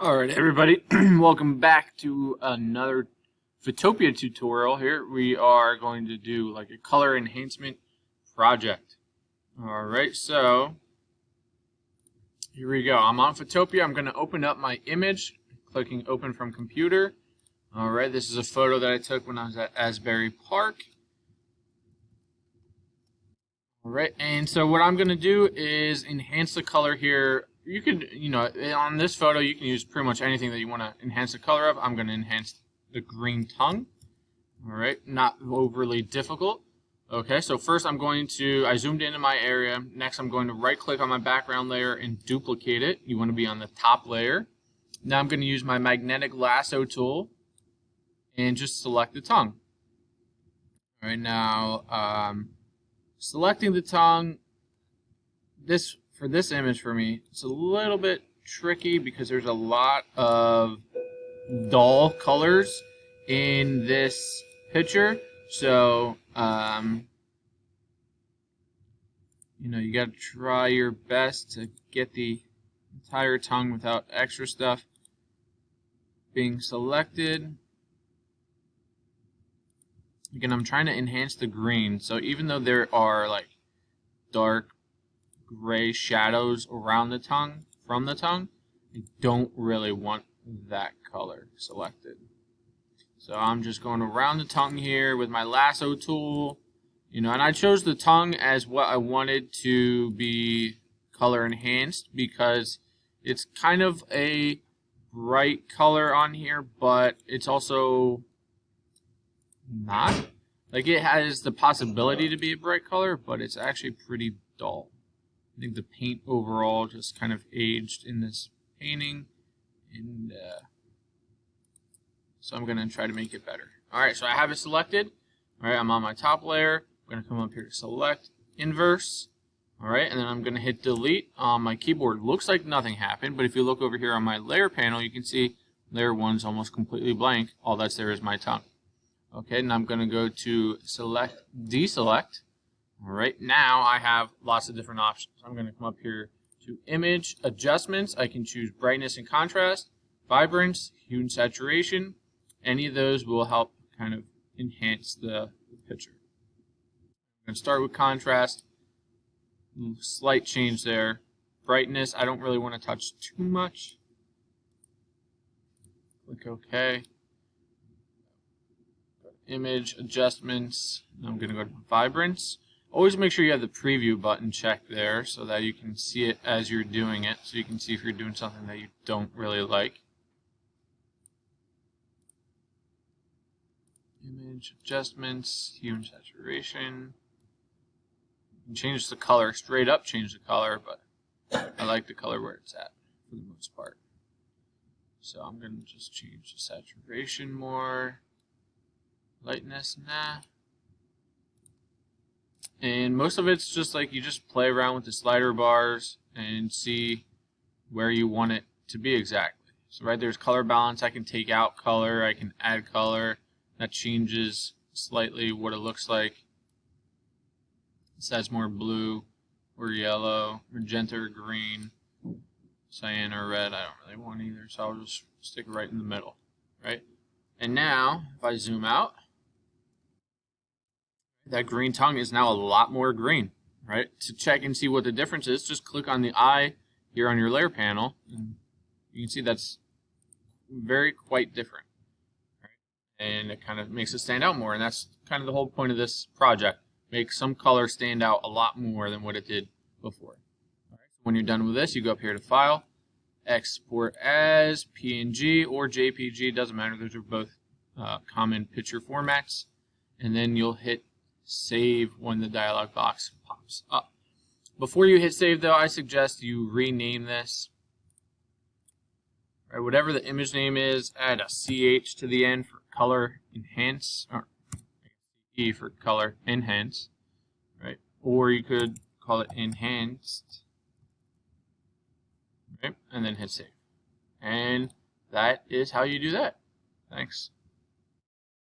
Alright everybody, welcome back to another Photopia tutorial. Here we are going to do like a color enhancement project. Alright, so here we go. I'm on Photopia. I'm going to open up my image, clicking open from computer. Alright, this is a photo that I took when I was at Asbury Park. Alright, and so what I'm going to do is enhance the color here. You could, on this photo, you can use pretty much anything that you want to enhance the color of. I'm going to enhance the green tongue. All right, not overly difficult. Okay, so first I zoomed into my area. Next, I'm going to right click on my background layer and duplicate it. You want to be on the top layer. Now I'm going to use my magnetic lasso tool and just select the tongue. All right, now selecting the tongue, for this image for me, it's a little bit tricky because there's a lot of dull colors in this picture. So, you got to try your best to get the entire tongue without extra stuff being selected. Again, I'm trying to enhance the green. So even though there are like dark gray shadows around the tongue, from the tongue, I don't really want that color selected. So I'm just going around the tongue here with my lasso tool, and I chose the tongue as what I wanted to be color enhanced because it's kind of a bright color on here, but it's also not. Like, it has the possibility to be a bright color, but it's actually pretty dull. I think the paint overall just kind of aged in this painting, and so I'm going to try to make it better. Alright, so I have it selected. Alright, I'm on my top layer. I'm going to come up here to select, inverse. Alright, and then I'm going to hit delete. On my keyboard, looks like nothing happened, but if you look over here on my layer panel, you can see layer 1 is almost completely blank. All that's there is my tongue. Okay, and I'm going to go to select, deselect. Alright, now I have lots of different options. I'm going to come up here to image adjustments. I can choose brightness and contrast, vibrance, hue and saturation. Any of those will help kind of enhance the picture. I'm going to start with contrast. Slight change there. Brightness, I don't really want to touch too much. Click OK. Image adjustments. I'm going to go to vibrance. Always make sure you have the preview button checked there so that you can see it as you're doing it, so you can see if you're doing something that you don't really like. Image adjustments, hue and saturation. You can change the color, straight up change the color, but I like the color where it's at for the most part. So I'm going to just change the saturation more. Lightness, nah. And most of it's just like you just play around with the slider bars and see where you want it to be exactly. So right there's color balance. I can take out color, I can add color. That changes slightly what it looks like. This has more blue or yellow, magenta or green, cyan or red. I don't really want either, so I'll just stick it right in the middle, right? And now, if I zoom out, that green tongue is now a lot more green, right? To check and see what the difference is, just click on the eye here on your layer panel, and you can see that's quite different, right? And it kind of makes it stand out more, and that's kind of the whole point of this project. Make some color stand out a lot more than what it did before. All right, so when you're done with this, you go up here to File, Export as PNG or JPG, doesn't matter, those are both common picture formats, and then you'll hit Save when the dialog box pops up. Before you hit save though, I suggest you rename this. Right, whatever the image name is, add a CH to the end for color enhance, or E for color enhance, right? Or you could call it enhanced, right? And then hit save. And that is how you do that. Thanks.